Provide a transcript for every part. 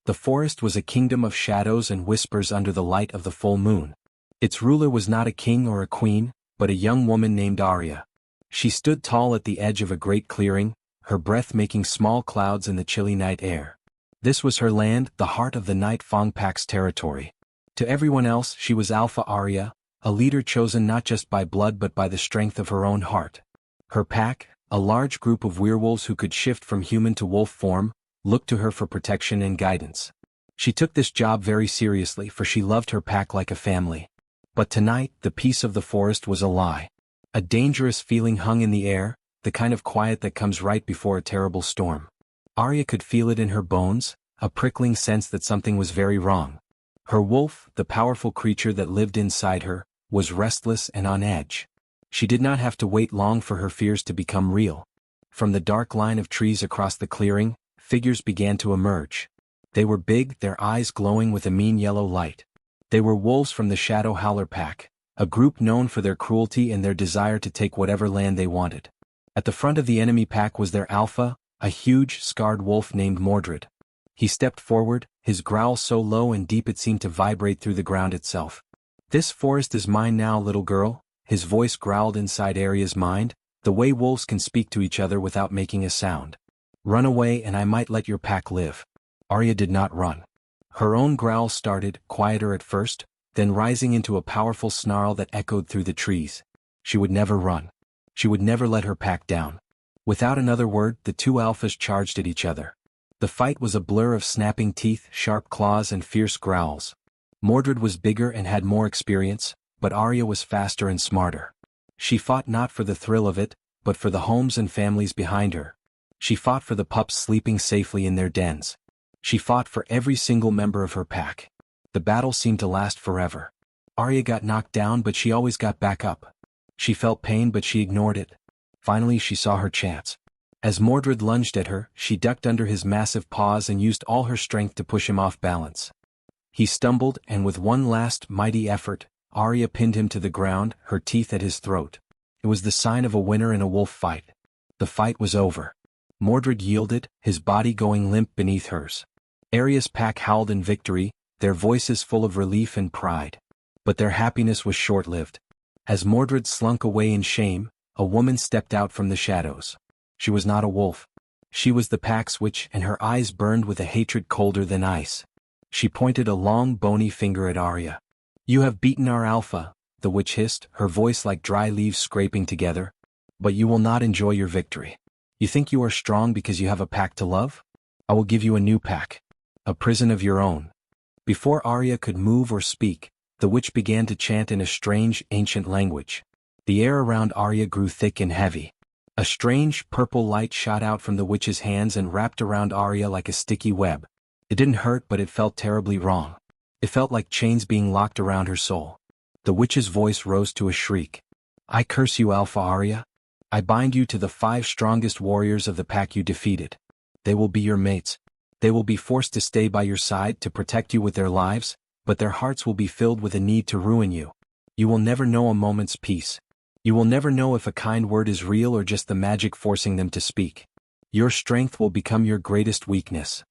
The forest was a kingdom of shadows and whispers under the light of the full moon. Its ruler was not a king or a queen, but a young woman named Aria. She stood tall at the edge of a great clearing, her breath making small clouds in the chilly night air. This was her land, the heart of the Night Fong Pack's territory. To everyone else she was Alpha Aria, a leader chosen not just by blood but by the strength of her own heart. Her pack, a large group of werewolves who could shift from human to wolf form, looked to her for protection and guidance. She took this job very seriously for she loved her pack like a family. But tonight, the peace of the forest was a lie. A dangerous feeling hung in the air, the kind of quiet that comes right before a terrible storm. Aria could feel it in her bones, a prickling sense that something was very wrong. Her wolf, the powerful creature that lived inside her, was restless and on edge. She did not have to wait long for her fears to become real. From the dark line of trees across the clearing, figures began to emerge. They were big, their eyes glowing with a mean yellow light. They were wolves from the Shadow Howler Pack, a group known for their cruelty and their desire to take whatever land they wanted. At the front of the enemy pack was their alpha, a huge, scarred wolf named Mordred. He stepped forward, his growl so low and deep it seemed to vibrate through the ground itself. "This forest is mine now, little girl," his voice growled inside Aria's mind, the way wolves can speak to each other without making a sound. "Run away and I might let your pack live." Aria did not run. Her own growl started, quieter at first, then rising into a powerful snarl that echoed through the trees. She would never run. She would never let her pack down. Without another word, the two alphas charged at each other. The fight was a blur of snapping teeth, sharp claws and fierce growls. Mordred was bigger and had more experience, but Aria was faster and smarter. She fought not for the thrill of it, but for the homes and families behind her. She fought for the pups sleeping safely in their dens. She fought for every single member of her pack. The battle seemed to last forever. Aria got knocked down but she always got back up. She felt pain but she ignored it. Finally she saw her chance. As Mordred lunged at her, she ducked under his massive paws and used all her strength to push him off balance. He stumbled and with one last mighty effort, Aria pinned him to the ground, her teeth at his throat. It was the sign of a winner in a wolf fight. The fight was over. Mordred yielded, his body going limp beneath hers. Aria's pack howled in victory, their voices full of relief and pride. But their happiness was short-lived. As Mordred slunk away in shame, a woman stepped out from the shadows. She was not a wolf. She was the pack's witch and her eyes burned with a hatred colder than ice. She pointed a long bony finger at Aria. "You have beaten our alpha," the witch hissed, her voice like dry leaves scraping together. "But you will not enjoy your victory. You think you are strong because you have a pack to love? I will give you a new pack. A prison of your own." Before Aria could move or speak, the witch began to chant in a strange, ancient language. The air around Aria grew thick and heavy. A strange, purple light shot out from the witch's hands and wrapped around Aria like a sticky web. It didn't hurt but it felt terribly wrong. It felt like chains being locked around her soul. The witch's voice rose to a shriek. "I curse you, Alpha Aria. I bind you to the 5 strongest warriors of the pack you defeated. They will be your mates. They will be forced to stay by your side to protect you with their lives, but their hearts will be filled with a need to ruin you. You will never know a moment's peace. You will never know if a kind word is real or just the magic forcing them to speak. Your strength will become your greatest weakness."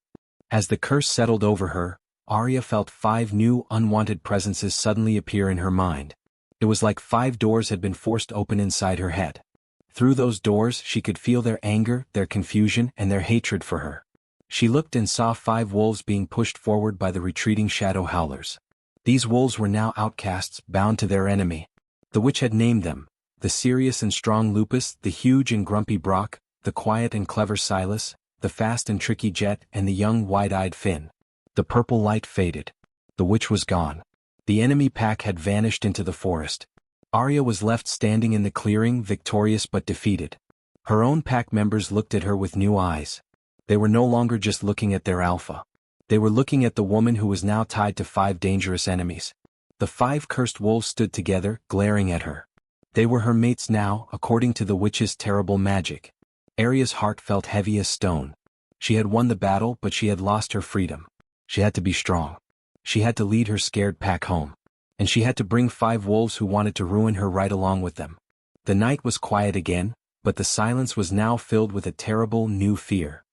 As the curse settled over her, Aria felt 5 new, unwanted presences suddenly appear in her mind. It was like 5 doors had been forced open inside her head. Through those doors she could feel their anger, their confusion, and their hatred for her. She looked and saw 5 wolves being pushed forward by the retreating shadow howlers. These wolves were now outcasts, bound to their enemy. The witch had named them: the serious and strong Lupus, the huge and grumpy Brock, the quiet and clever Silas, the fast and tricky Jet, and the young wide-eyed Finn. The purple light faded. The witch was gone. The enemy pack had vanished into the forest. Aria was left standing in the clearing, victorious but defeated. Her own pack members looked at her with new eyes. They were no longer just looking at their alpha. They were looking at the woman who was now tied to 5 dangerous enemies. The 5 cursed wolves stood together, glaring at her. They were her mates now, according to the witch's terrible magic. Aria's heart felt heavy as stone. She had won the battle, but she had lost her freedom. She had to be strong. She had to lead her scared pack home. And she had to bring 5 wolves who wanted to ruin her right along with them. The night was quiet again, but the silence was now filled with a terrible, new fear.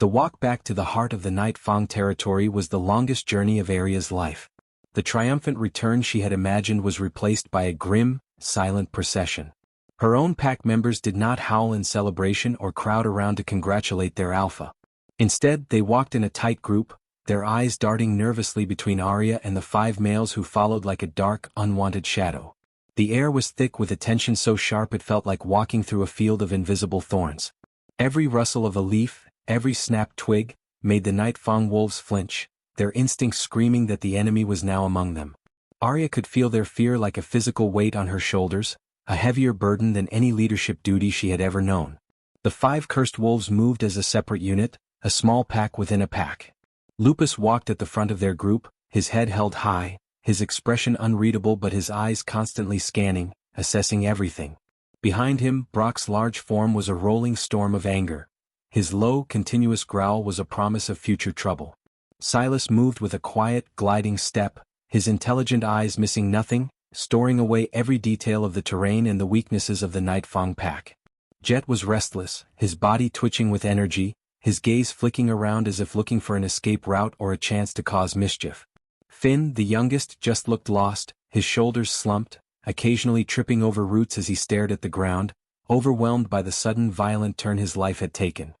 The walk back to the heart of the Night Fang territory was the longest journey of Aria's life. The triumphant return she had imagined was replaced by a grim, silent procession. Her own pack members did not howl in celebration or crowd around to congratulate their alpha. Instead, they walked in a tight group, their eyes darting nervously between Aria and the 5 males who followed like a dark, unwanted shadow. The air was thick with a tension so sharp it felt like walking through a field of invisible thorns. Every rustle of a leaf, every snapped twig, made the Night Fang wolves flinch, their instincts screaming that the enemy was now among them. Aria could feel their fear like a physical weight on her shoulders, a heavier burden than any leadership duty she had ever known. The 5 cursed wolves moved as a separate unit, a small pack within a pack. Lupus walked at the front of their group, his head held high, his expression unreadable but his eyes constantly scanning, assessing everything. Behind him, Brock's large form was a rolling storm of anger. His low, continuous growl was a promise of future trouble. Silas moved with a quiet, gliding step, his intelligent eyes missing nothing, storing away every detail of the terrain and the weaknesses of the Night Fang pack. Jet was restless, his body twitching with energy, his gaze flicking around as if looking for an escape route or a chance to cause mischief. Finn, the youngest, just looked lost, his shoulders slumped, occasionally tripping over roots as he stared at the ground, overwhelmed by the sudden violent turn his life had taken.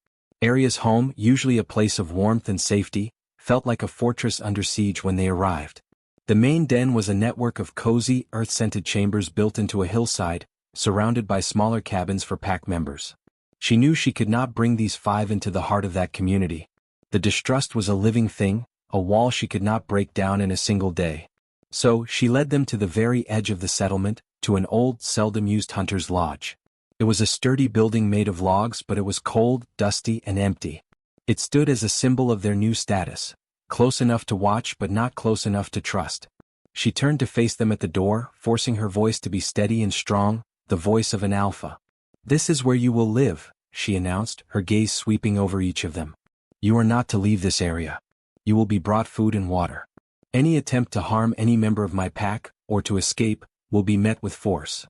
Aria's home, usually a place of warmth and safety, felt like a fortress under siege when they arrived. The main den was a network of cozy, earth-scented chambers built into a hillside, surrounded by smaller cabins for pack members. She knew she could not bring these 5 into the heart of that community. The distrust was a living thing, a wall she could not break down in a single day. So, she led them to the very edge of the settlement, to an old, seldom-used hunter's lodge. It was a sturdy building made of logs, but it was cold, dusty, and empty. It stood as a symbol of their new status, close enough to watch but not close enough to trust. She turned to face them at the door, forcing her voice to be steady and strong, the voice of an alpha. "This is where you will live," she announced, her gaze sweeping over each of them. "You are not to leave this area. You will be brought food and water. Any attempt to harm any member of my pack, or to escape, will be met with force."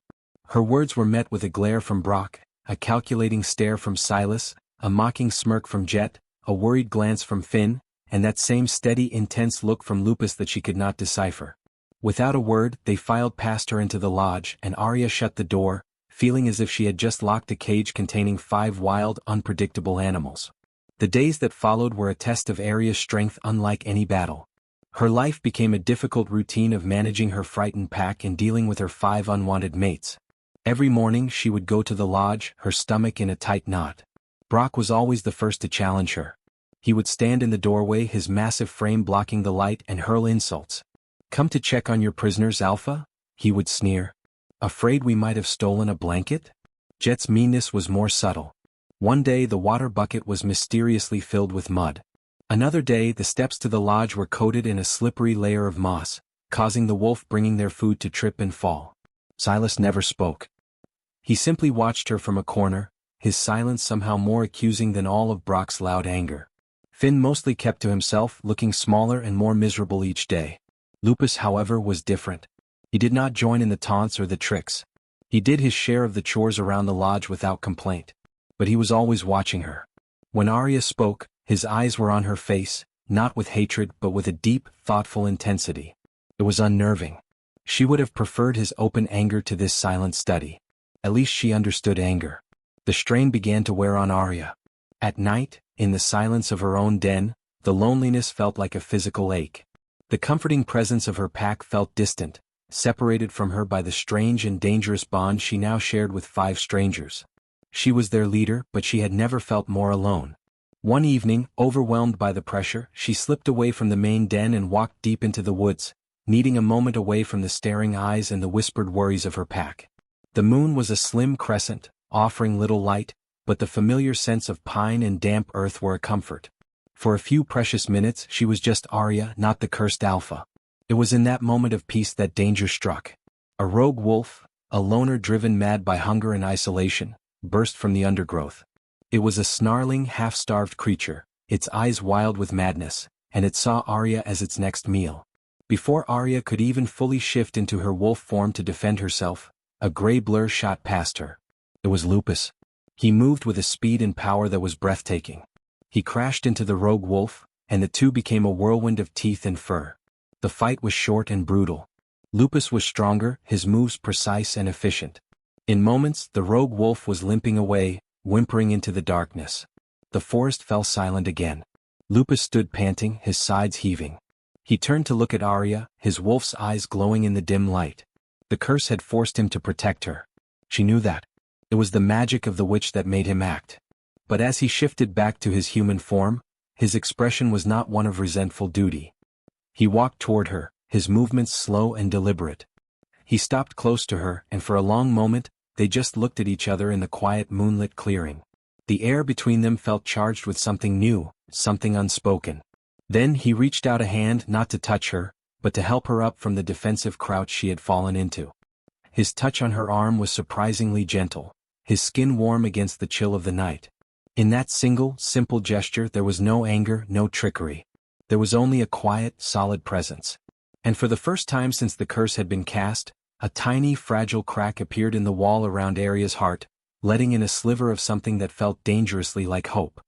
Her words were met with a glare from Brock, a calculating stare from Silas, a mocking smirk from Jet, a worried glance from Finn, and that same steady, intense look from Lupus that she could not decipher. Without a word, they filed past her into the lodge, and Aria shut the door, feeling as if she had just locked a cage containing 5 wild, unpredictable animals. The days that followed were a test of Aria's strength unlike any battle. Her life became a difficult routine of managing her frightened pack and dealing with her 5 unwanted mates. Every morning she would go to the lodge, her stomach in a tight knot. Brock was always the first to challenge her. He would stand in the doorway, his massive frame blocking the light, and hurl insults. "Come to check on your prisoners, Alpha?" he would sneer. "Afraid we might have stolen a blanket?" Jet's meanness was more subtle. One day the water bucket was mysteriously filled with mud. Another day the steps to the lodge were coated in a slippery layer of moss, causing the wolf bringing their food to trip and fall. Silas never spoke. He simply watched her from a corner, his silence somehow more accusing than all of Brock's loud anger. Finn mostly kept to himself, looking smaller and more miserable each day. Lupus, however, was different. He did not join in the taunts or the tricks. He did his share of the chores around the lodge without complaint. But he was always watching her. When Aria spoke, his eyes were on her face, not with hatred but with a deep, thoughtful intensity. It was unnerving. She would have preferred his open anger to this silent study. At least she understood anger. The strain began to wear on Aria. At night, in the silence of her own den, the loneliness felt like a physical ache. The comforting presence of her pack felt distant, separated from her by the strange and dangerous bond she now shared with 5 strangers. She was their leader, but she had never felt more alone. One evening, overwhelmed by the pressure, she slipped away from the main den and walked deep into the woods, needing a moment away from the staring eyes and the whispered worries of her pack. The moon was a slim crescent, offering little light, but the familiar scents of pine and damp earth were a comfort. For a few precious minutes she was just Aria, not the cursed Alpha. It was in that moment of peace that danger struck. A rogue wolf, a loner driven mad by hunger and isolation, burst from the undergrowth. It was a snarling, half-starved creature, its eyes wild with madness, and it saw Aria as its next meal. Before Aria could even fully shift into her wolf form to defend herself, a gray blur shot past her. It was Lupus. He moved with a speed and power that was breathtaking. He crashed into the rogue wolf, and the two became a whirlwind of teeth and fur. The fight was short and brutal. Lupus was stronger, his moves precise and efficient. In moments, the rogue wolf was limping away, whimpering into the darkness. The forest fell silent again. Lupus stood panting, his sides heaving. He turned to look at Aria, his wolf's eyes glowing in the dim light. The curse had forced him to protect her. She knew that. It was the magic of the witch that made him act. But as he shifted back to his human form, his expression was not one of resentful duty. He walked toward her, his movements slow and deliberate. He stopped close to her, and for a long moment, they just looked at each other in the quiet moonlit clearing. The air between them felt charged with something new, something unspoken. Then he reached out a hand not to touch her, but to help her up from the defensive crouch she had fallen into. His touch on her arm was surprisingly gentle, his skin warm against the chill of the night. In that single, simple gesture there was no anger, no trickery. There was only a quiet, solid presence. And for the first time since the curse had been cast, a tiny, fragile crack appeared in the wall around Aria's heart, letting in a sliver of something that felt dangerously like hope.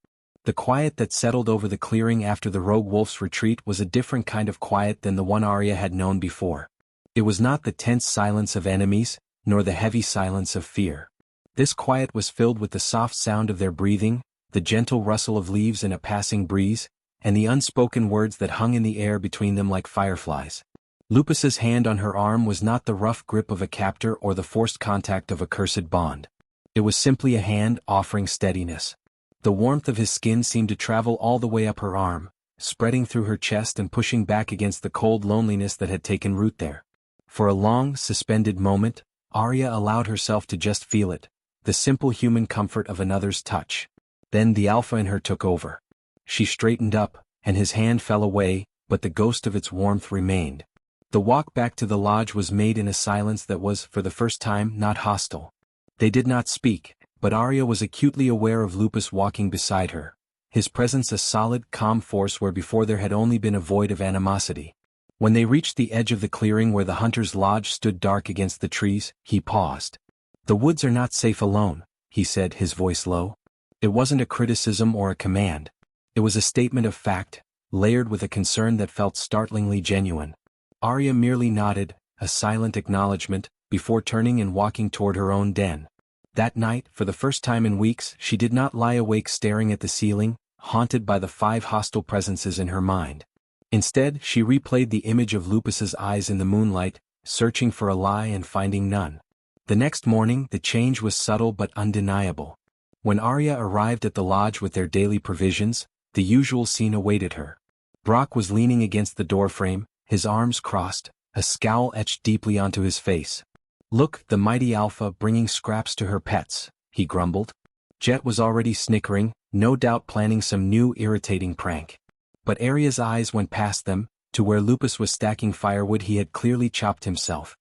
The quiet that settled over the clearing after the rogue wolf's retreat was a different kind of quiet than the one Aria had known before. It was not the tense silence of enemies, nor the heavy silence of fear. This quiet was filled with the soft sound of their breathing, the gentle rustle of leaves in a passing breeze, and the unspoken words that hung in the air between them like fireflies. Lupus's hand on her arm was not the rough grip of a captor or the forced contact of a cursed bond. It was simply a hand offering steadiness. The warmth of his skin seemed to travel all the way up her arm, spreading through her chest and pushing back against the cold loneliness that had taken root there. For a long, suspended moment, Aria allowed herself to just feel it, the simple human comfort of another's touch. Then the alpha in her took over. She straightened up, and his hand fell away, but the ghost of its warmth remained. The walk back to the lodge was made in a silence that was, for the first time, not hostile. They did not speak, but Aria was acutely aware of Lupus walking beside her, his presence a solid, calm force where before there had only been a void of animosity. When they reached the edge of the clearing where the hunter's lodge stood dark against the trees, he paused. "The woods are not safe alone," he said, his voice low. It wasn't a criticism or a command. It was a statement of fact, layered with a concern that felt startlingly genuine. Aria merely nodded, a silent acknowledgement, before turning and walking toward her own den. That night, for the first time in weeks, she did not lie awake staring at the ceiling, haunted by the 5 hostile presences in her mind. Instead, she replayed the image of Lupus's eyes in the moonlight, searching for a lie and finding none. The next morning, the change was subtle but undeniable. When Aria arrived at the lodge with their daily provisions, the usual scene awaited her. Brock was leaning against the doorframe, his arms crossed, a scowl etched deeply onto his face. "Look, the mighty Alpha bringing scraps to her pets," he grumbled. Jet was already snickering, no doubt planning some new irritating prank. But Aria's eyes went past them, to where Lupus was stacking firewood he had clearly chopped himself.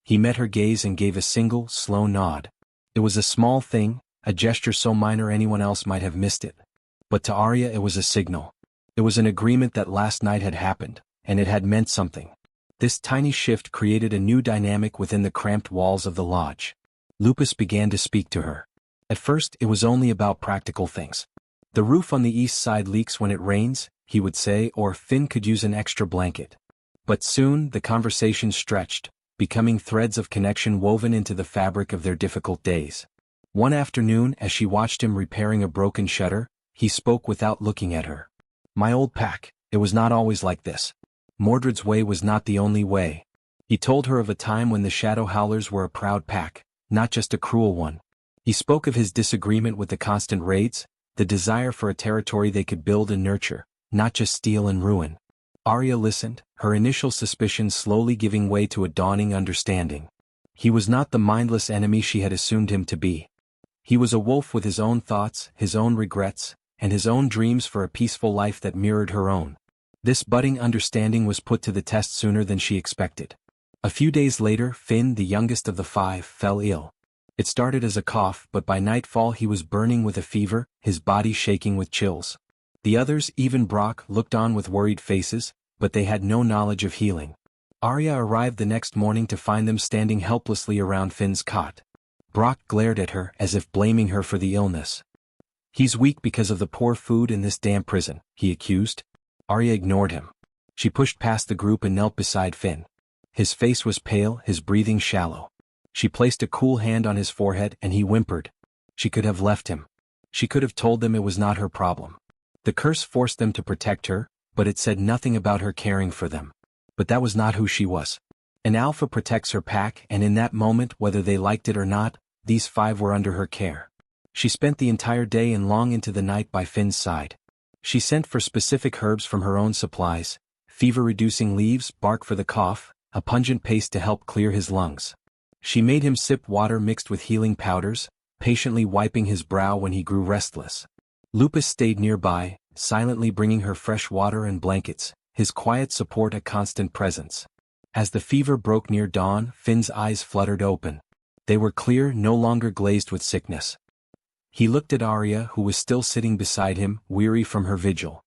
He met her gaze and gave a single, slow nod. It was a small thing, a gesture so minor anyone else might have missed it. But to Aria it was a signal. It was an agreement that last night had happened, and it had meant something. This tiny shift created a new dynamic within the cramped walls of the lodge. Lupus began to speak to her. At first it was only about practical things. "The roof on the east side leaks when it rains," he would say, or "Finn could use an extra blanket." But soon the conversation stretched, becoming threads of connection woven into the fabric of their difficult days. One afternoon, as she watched him repairing a broken shutter, he spoke without looking at her. "My old pack, it was not always like this. Mordred's way was not the only way." He told her of a time when the Shadow Howlers were a proud pack, not just a cruel one. He spoke of his disagreement with the constant raids, the desire for a territory they could build and nurture, not just steal and ruin. Aria listened, her initial suspicions slowly giving way to a dawning understanding. He was not the mindless enemy she had assumed him to be. He was a wolf with his own thoughts, his own regrets, and his own dreams for a peaceful life that mirrored her own. This budding understanding was put to the test sooner than she expected. A few days later, Finn, the youngest of the 5, fell ill. It started as a cough, but by nightfall he was burning with a fever, his body shaking with chills. The others, even Brock, looked on with worried faces, but they had no knowledge of healing. Aria arrived the next morning to find them standing helplessly around Finn's cot. Brock glared at her as if blaming her for the illness. "He's weak because of the poor food in this damn prison," he accused. Aria ignored him. She pushed past the group and knelt beside Finn. His face was pale, his breathing shallow. She placed a cool hand on his forehead and he whimpered. She could have left him. She could have told them it was not her problem. The curse forced them to protect her, but it said nothing about her caring for them. But that was not who she was. An alpha protects her pack, and in that moment, whether they liked it or not, these 5 were under her care. She spent the entire day and long into the night by Finn's side. She sent for specific herbs from her own supplies, fever-reducing leaves, bark for the cough, a pungent paste to help clear his lungs. She made him sip water mixed with healing powders, patiently wiping his brow when he grew restless. Lupus stayed nearby, silently bringing her fresh water and blankets, his quiet support a constant presence. As the fever broke near dawn, Finn's eyes fluttered open. They were clear, no longer glazed with sickness. He looked at Aria, who was still sitting beside him, weary from her vigil.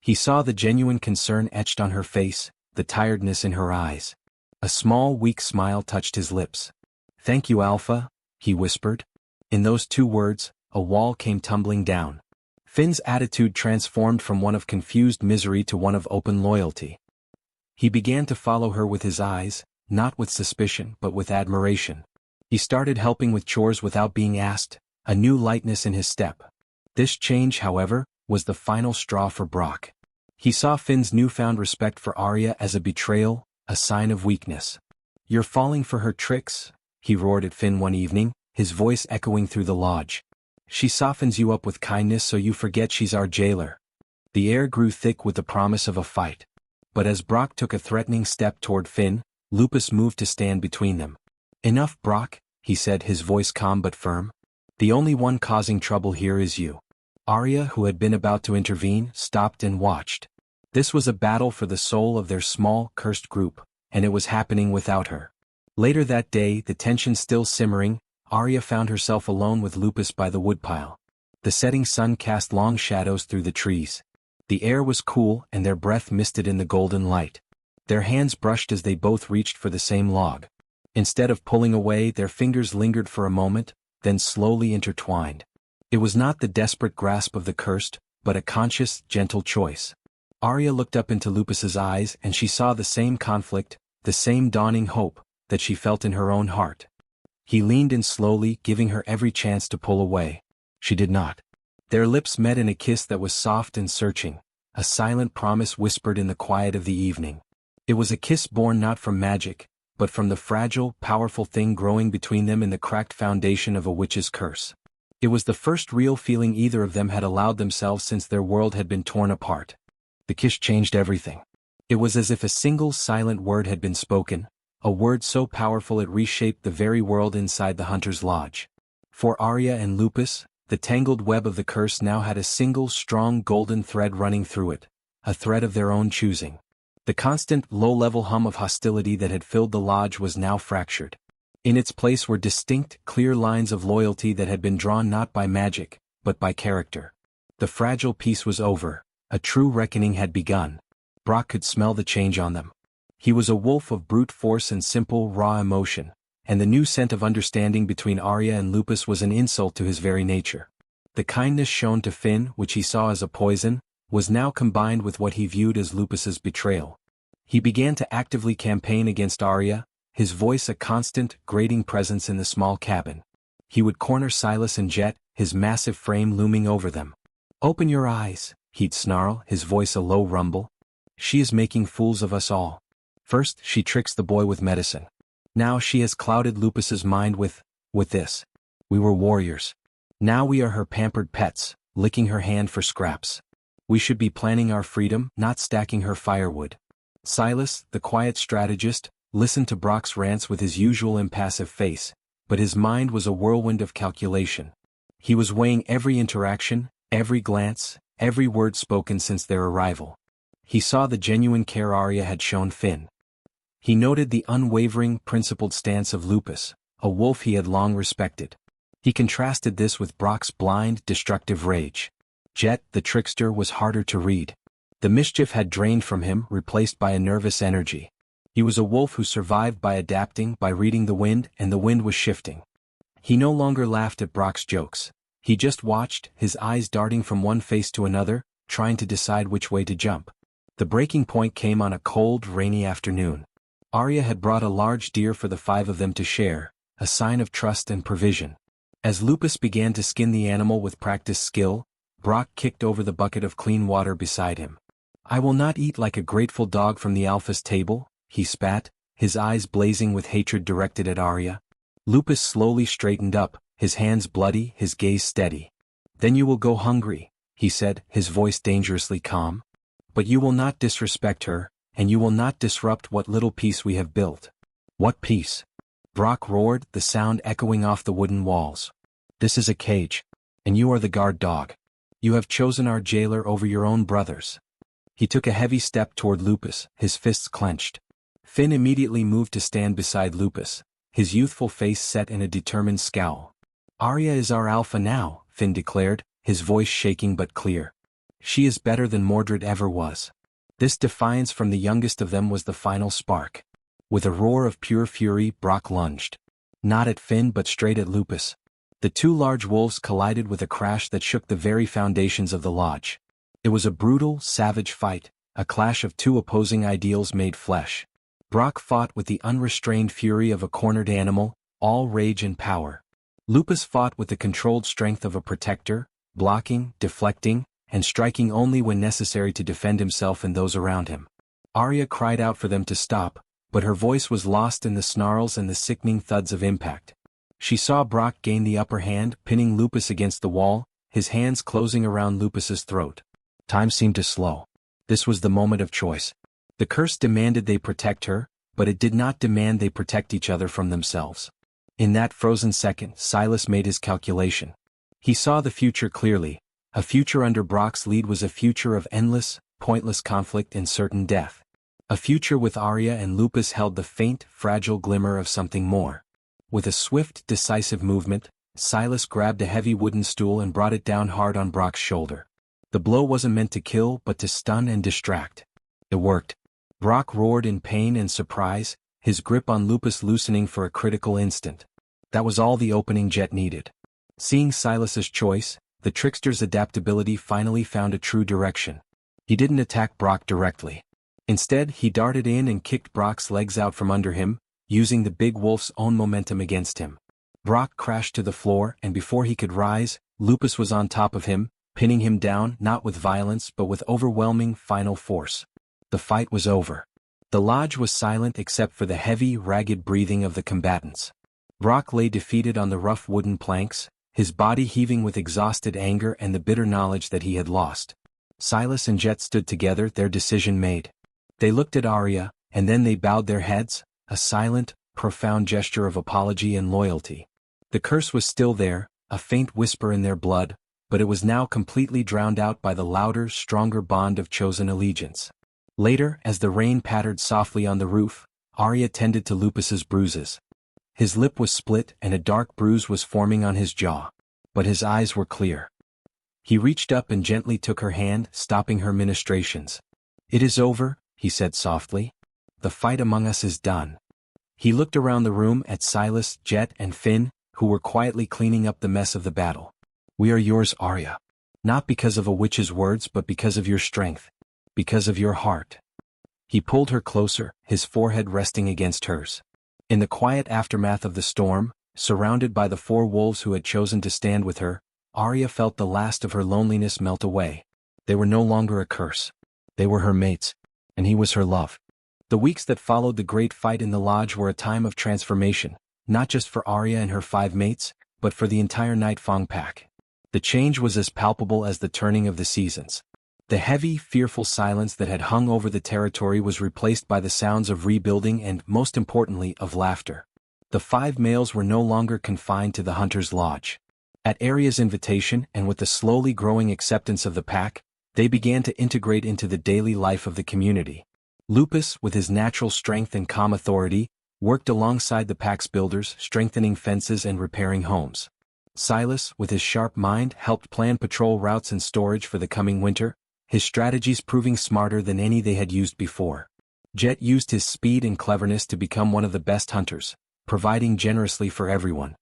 He saw the genuine concern etched on her face, the tiredness in her eyes. A small, weak smile touched his lips. "Thank you, Alpha," he whispered. In those 2 words, a wall came tumbling down. Finn's attitude transformed from one of confused misery to one of open loyalty. He began to follow her with his eyes, not with suspicion but with admiration. He started helping with chores without being asked, a new lightness in his step. This change, however, was the final straw for Brock. He saw Finn's newfound respect for Aria as a betrayal, a sign of weakness. "You're falling for her tricks?" he roared at Finn one evening, his voice echoing through the lodge. "She softens you up with kindness so you forget she's our jailer." The air grew thick with the promise of a fight. But as Brock took a threatening step toward Finn, Lupus moved to stand between them. "Enough, Brock," he said, his voice calm but firm. "The only one causing trouble here is you." Aria, who had been about to intervene, stopped and watched. This was a battle for the soul of their small, cursed group, and it was happening without her. Later that day, the tension still simmering, Aria found herself alone with Lupus by the woodpile. The setting sun cast long shadows through the trees. The air was cool and their breath misted in the golden light. Their hands brushed as they both reached for the same log. Instead of pulling away, their fingers lingered for a moment, then slowly intertwined. It was not the desperate grasp of the cursed, but a conscious, gentle choice. Aria looked up into Lupus's eyes and she saw the same conflict, the same dawning hope, that she felt in her own heart. He leaned in slowly, giving her every chance to pull away. She did not. Their lips met in a kiss that was soft and searching, a silent promise whispered in the quiet of the evening. It was a kiss born not from magic, but from the fragile, powerful thing growing between them in the cracked foundation of a witch's curse. It was the first real feeling either of them had allowed themselves since their world had been torn apart. The kiss changed everything. It was as if a single silent word had been spoken, a word so powerful it reshaped the very world inside the hunter's lodge. For Aria and Lupus, the tangled web of the curse now had a single strong golden thread running through it, a thread of their own choosing. The constant, low-level hum of hostility that had filled the lodge was now fractured. In its place were distinct, clear lines of loyalty that had been drawn not by magic, but by character. The fragile peace was over, a true reckoning had begun. Brock could smell the change on them. He was a wolf of brute force and simple, raw emotion, and the new scent of understanding between Aria and Lupus was an insult to his very nature. The kindness shown to Finn, which he saw as a poison, was now combined with what he viewed as Lupus's betrayal. He began to actively campaign against Aria, his voice a constant, grating presence in the small cabin. He would corner Silas and Jet, his massive frame looming over them. "Open your eyes," he'd snarl, his voice a low rumble. "She is making fools of us all. First, she tricks the boy with medicine. Now she has clouded Lupus's mind with this. We were warriors. Now we are her pampered pets, licking her hand for scraps. We should be planning our freedom, not stacking her firewood." Silas, the quiet strategist, listened to Brock's rants with his usual impassive face, but his mind was a whirlwind of calculation. He was weighing every interaction, every glance, every word spoken since their arrival. He saw the genuine care Aria had shown Finn. He noted the unwavering, principled stance of Lupus, a wolf he had long respected. He contrasted this with Brock's blind, destructive rage. Jet, the trickster, was harder to read. The mischief had drained from him, replaced by a nervous energy. He was a wolf who survived by adapting, by reading the wind, and the wind was shifting. He no longer laughed at Brock's jokes. He just watched, his eyes darting from one face to another, trying to decide which way to jump. The breaking point came on a cold, rainy afternoon. Aria had brought a large deer for the 5 of them to share, a sign of trust and provision. As Lupus began to skin the animal with practiced skill, Brock kicked over the bucket of clean water beside him. "I will not eat like a grateful dog from the Alpha's table," he spat, his eyes blazing with hatred directed at Aria. Lupus slowly straightened up, his hands bloody, his gaze steady. "Then you will go hungry," he said, his voice dangerously calm. "But you will not disrespect her, and you will not disrupt what little peace we have built." "What peace?" Brock roared, the sound echoing off the wooden walls. "This is a cage. And you are the guard dog. You have chosen our jailer over your own brothers." He took a heavy step toward Lupus, his fists clenched. Finn immediately moved to stand beside Lupus, his youthful face set in a determined scowl. "Aria is our alpha now," Finn declared, his voice shaking but clear. "She is better than Mordred ever was." This defiance from the youngest of them was the final spark. With a roar of pure fury, Brock lunged. Not at Finn but straight at Lupus. The 2 large wolves collided with a crash that shook the very foundations of the lodge. It was a brutal, savage fight, a clash of 2 opposing ideals made flesh. Brock fought with the unrestrained fury of a cornered animal, all rage and power. Lupus fought with the controlled strength of a protector, blocking, deflecting, and striking only when necessary to defend himself and those around him. Aria cried out for them to stop, but her voice was lost in the snarls and the sickening thuds of impact. She saw Brock gain the upper hand, pinning Lupus against the wall, his hands closing around Lupus's throat. Time seemed to slow. This was the moment of choice. The curse demanded they protect her, but it did not demand they protect each other from themselves. In that frozen second, Silas made his calculation. He saw the future clearly. A future under Brock's lead was a future of endless, pointless conflict and certain death. A future with Aria and Lupus held the faint, fragile glimmer of something more. With a swift, decisive movement, Silas grabbed a heavy wooden stool and brought it down hard on Brock's shoulder. The blow wasn't meant to kill but to stun and distract. It worked. Brock roared in pain and surprise, his grip on Lupus loosening for a critical instant. That was all the opening jet needed. Seeing Silas's choice, the trickster's adaptability finally found a true direction. He didn't attack Brock directly. Instead, he darted in and kicked Brock's legs out from under him, using the big wolf's own momentum against him. Brock crashed to the floor, and before he could rise, Lupus was on top of him, pinning him down not with violence but with overwhelming final force. The fight was over. The lodge was silent except for the heavy, ragged breathing of the combatants. Brock lay defeated on the rough wooden planks, his body heaving with exhausted anger and the bitter knowledge that he had lost. Silas and Jet stood together, their decision made. They looked at Aria, and then they bowed their heads, a silent, profound gesture of apology and loyalty. The curse was still there, a faint whisper in their blood, but it was now completely drowned out by the louder, stronger bond of chosen allegiance. Later, as the rain pattered softly on the roof, Aria tended to Lupus's bruises. His lip was split and a dark bruise was forming on his jaw. But his eyes were clear. He reached up and gently took her hand, stopping her ministrations. "It is over," he said softly. "The fight among us is done." He looked around the room at Silas, Jet, and Finn, who were quietly cleaning up the mess of the battle. "We are yours, Aria. Not because of a witch's words but because of your strength. Because of your heart." He pulled her closer, his forehead resting against hers. In the quiet aftermath of the storm, surrounded by the 4 wolves who had chosen to stand with her, Aria felt the last of her loneliness melt away. They were no longer a curse. They were her mates, and he was her love. The weeks that followed the great fight in the lodge were a time of transformation, not just for Aria and her 5 mates, but for the entire Nightfang pack. The change was as palpable as the turning of the seasons. The heavy, fearful silence that had hung over the territory was replaced by the sounds of rebuilding and, most importantly, of laughter. The 5 males were no longer confined to the hunter's lodge. At Aria's invitation and with the slowly growing acceptance of the pack, they began to integrate into the daily life of the community. Lupus, with his natural strength and calm authority, worked alongside the pack's builders, strengthening fences and repairing homes. Silas, with his sharp mind, helped plan patrol routes and storage for the coming winter, his strategies proving smarter than any they had used before. Jet used his speed and cleverness to become one of the best hunters, providing generously for everyone.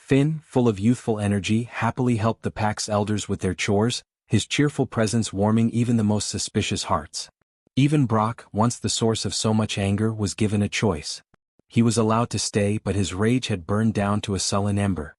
Finn, full of youthful energy, happily helped the pack's elders with their chores, his cheerful presence warming even the most suspicious hearts. Even Brock, once the source of so much anger, was given a choice. He was allowed to stay, but his rage had burned down to a sullen ember.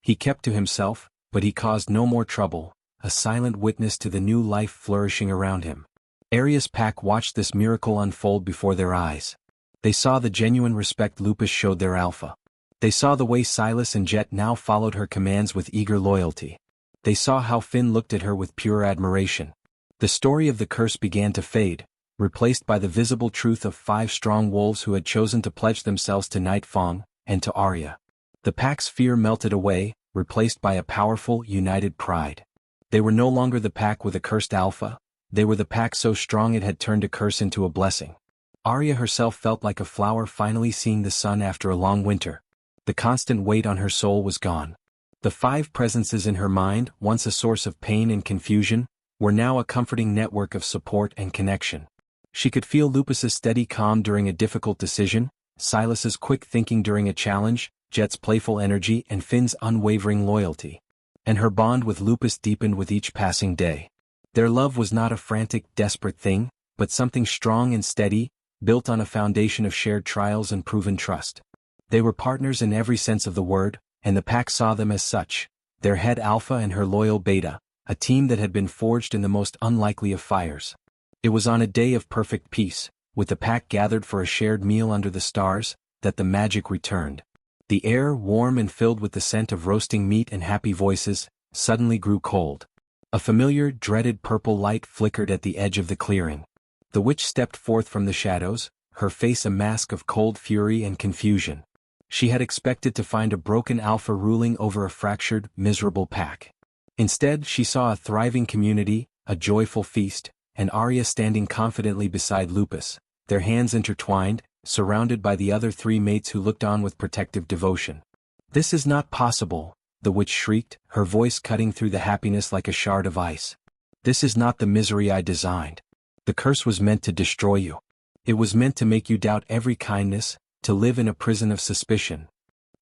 He kept to himself, but he caused no more trouble, a silent witness to the new life flourishing around him. Aria's pack watched this miracle unfold before their eyes. They saw the genuine respect Lupus showed their alpha. They saw the way Silas and Jet now followed her commands with eager loyalty. They saw how Finn looked at her with pure admiration. The story of the curse began to fade, replaced by the visible truth of 5 strong wolves who had chosen to pledge themselves to Night Fong, and to Aria. The pack's fear melted away, replaced by a powerful, united pride. They were no longer the pack with a cursed alpha, they were the pack so strong it had turned a curse into a blessing. Aria herself felt like a flower finally seeing the sun after a long winter. The constant weight on her soul was gone. The 5 presences in her mind, once a source of pain and confusion, were now a comforting network of support and connection. She could feel Lupus's steady calm during a difficult decision, Silas's quick thinking during a challenge, Jet's playful energy and Finn's unwavering loyalty. And her bond with Lupus deepened with each passing day. Their love was not a frantic, desperate thing, but something strong and steady, built on a foundation of shared trials and proven trust. They were partners in every sense of the word, and the pack saw them as such, their head alpha and her loyal beta, a team that had been forged in the most unlikely of fires. It was on a day of perfect peace, with the pack gathered for a shared meal under the stars, that the magic returned. The air, warm and filled with the scent of roasting meat and happy voices, suddenly grew cold. A familiar, dreaded purple light flickered at the edge of the clearing. The witch stepped forth from the shadows, her face a mask of cold fury and confusion. She had expected to find a broken alpha ruling over a fractured, miserable pack. Instead, she saw a thriving community, a joyful feast, and Aria standing confidently beside Lupus, their hands intertwined, surrounded by the other 3 mates who looked on with protective devotion. "This is not possible," the witch shrieked, her voice cutting through the happiness like a shard of ice. "This is not the misery I designed. The curse was meant to destroy you. It was meant to make you doubt every kindness, to live in a prison of suspicion."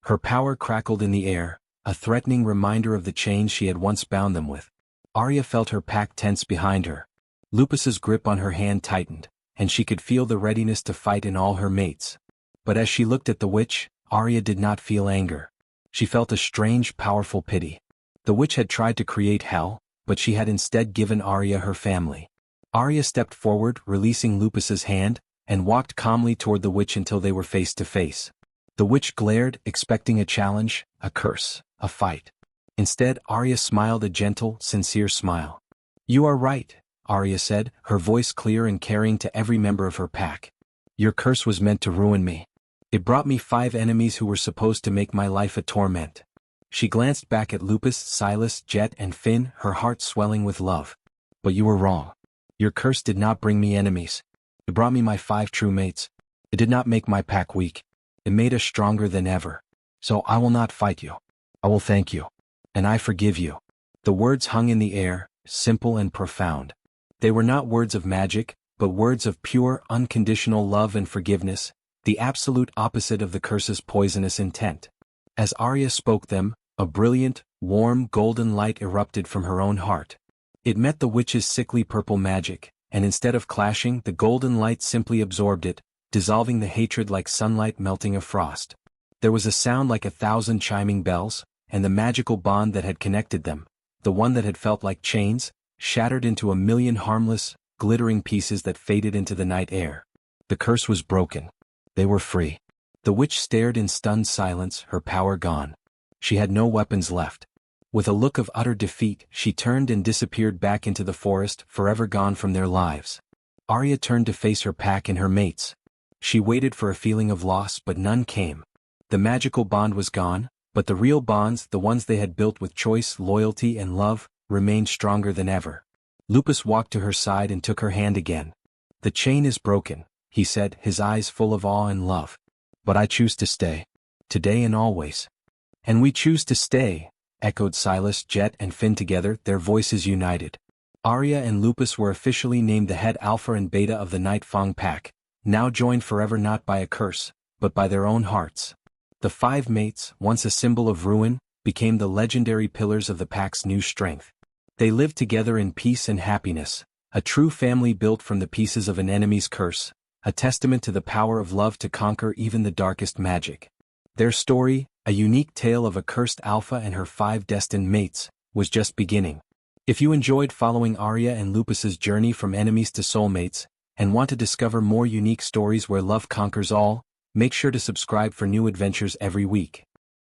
Her power crackled in the air, a threatening reminder of the chains she had once bound them with. Aria felt her pack tense behind her. Lupus's grip on her hand tightened, and she could feel the readiness to fight in all her mates. But as she looked at the witch, Aria did not feel anger. She felt a strange, powerful pity. The witch had tried to create hell, but she had instead given Aria her family. Aria stepped forward, releasing Lupus's hand, and walked calmly toward the witch until they were face to face. The witch glared, expecting a challenge, a curse, a fight. Instead, Aria smiled a gentle, sincere smile. "You are right," Aria said, her voice clear and carrying to every member of her pack. "Your curse was meant to ruin me. It brought me 5 enemies who were supposed to make my life a torment." She glanced back at Lupus, Silas, Jet and Finn, her heart swelling with love. "But you were wrong. Your curse did not bring me enemies. It brought me my 5 true mates. It did not make my pack weak. It made us stronger than ever. So I will not fight you. I will thank you. And I forgive you." The words hung in the air, simple and profound. They were not words of magic, but words of pure, unconditional love and forgiveness, the absolute opposite of the curse's poisonous intent. As Aria spoke them, a brilliant, warm, golden light erupted from her own heart. It met the witch's sickly purple magic, and instead of clashing, the golden light simply absorbed it, dissolving the hatred like sunlight melting a frost. There was a sound like 1,000 chiming bells, and the magical bond that had connected them, the one that had felt like chains, shattered into a million harmless, glittering pieces that faded into the night air. The curse was broken. They were free. The witch stared in stunned silence, her power gone. She had no weapons left. With a look of utter defeat, she turned and disappeared back into the forest, forever gone from their lives. Aria turned to face her pack and her mates. She waited for a feeling of loss, but none came. The magical bond was gone, but the real bonds, the ones they had built with choice, loyalty and love, remained stronger than ever. Lupus walked to her side and took her hand again. "The chain is broken," he said, his eyes full of awe and love. "But I choose to stay. Today and always." "And we choose to stay," echoed Silas, Jet and Finn together, their voices united. Aria and Lupus were officially named the head alpha and beta of the Night Fong pack, now joined forever not by a curse, but by their own hearts. The five mates, once a symbol of ruin, became the legendary pillars of the pack's new strength. They lived together in peace and happiness, a true family built from the pieces of an enemy's curse, a testament to the power of love to conquer even the darkest magic. Their story, a unique tale of a cursed alpha and her five destined mates, was just beginning. If you enjoyed following Aria and Lupus's journey from enemies to soulmates, and want to discover more unique stories where love conquers all, make sure to subscribe for new adventures every week.